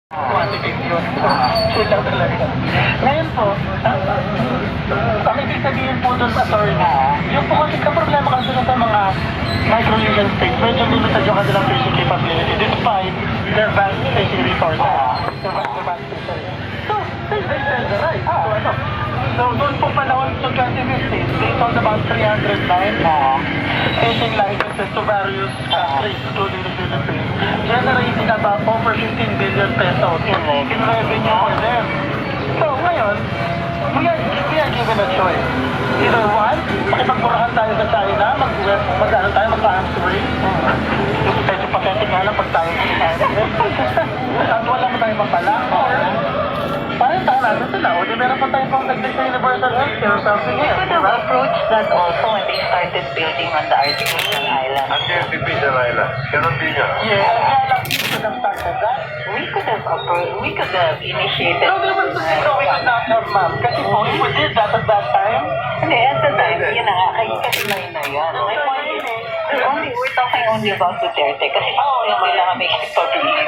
Quantitate yun. Chill lang talaga. Ngayon po, ang ibig sabihin po doon sa attorney, yung po kasi ka-problema kasi sa mga micro-legal states, medyo limited yung kanilang fishing capability despite their vast fishing resources. Their vast fishing. So, they said the right. So, doon po panahon sa 2015, they sold about 309 fishing licenses to various countries, including the Philippines, generating about over 15 billion pesos in revenue for them. So, ngayon, we are given a choice. Either one, makipagburahan tayo sa China, mag-ano tayo, mag-arms race. Medyo pathetic nga lang pag tayo at wala mo tayo mapala. Or, parang tayo natin sila. O, di meron pa tayo pang nag-declare universal healthcare or something We here. could have approached that also when they started building on the artificial island. Ang artificial island, ganun din yan. Yeah, kaya lang, we could have started that. We could have initiated. No, there was no, we could not have, ma'am. Kasi po, if we did that at that time, Hindi, at the time, yun na nga, kasi na yan. My point is, we're talking only about Duterte. Kasi yung kailangan may stability.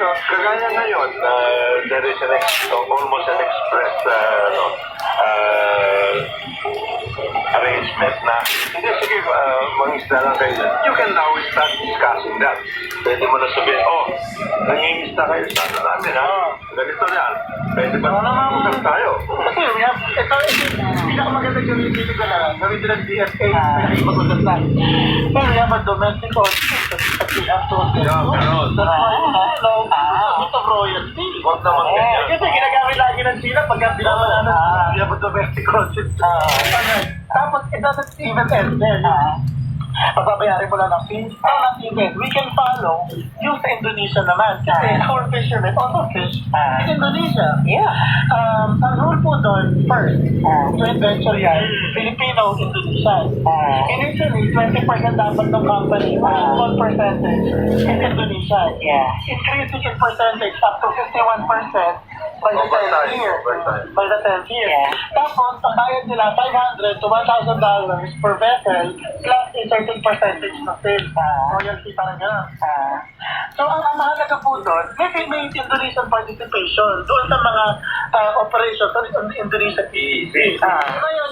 Kagaya ngayon, there is almost an express arrangement na, hindi, sige, mangisda lang kayo. You can now start discussing that. Pwede mo na sabihin, nangingisda kayo sa ano namin, ha? Ganito yan. Pwede ba naman tayo? kasi we have, ito, pinakamaganda yung hindi ko na, gawin din ang DFA, pwede mag-usap na. Pero we have a domestic audience that we have to attend. Yeah, ganon. That's why, ito royalty. Huwag naman ganyan. Kasi ginagamit lagi ng China pagka pinapalanan, we have a domestic audience. Tapos, it doesn't even end there. Pagbabayarin mo lang ng fees. Not even. We can follow yung sa Indonesia naman. Kasi our fishermen also fish in Indonesia. Yeah. Ang rule po doon, first, joint venture yan, Filipino-Indonesian. Initially, 20% dapat ng company, small percentage is Indonesian. Yeah. Increasing in percentage up to 51% by the 10th year. By the 10th year. Yeah. Tapos, ang bayad nila, $500 to $1,000 per vessel, plus a certain percentage na sales. Royalty, parang gano'n. So, ang mahalaga po doon, may Indonesian participation doon sa mga operations on the Indonesian PEC. Ngayon,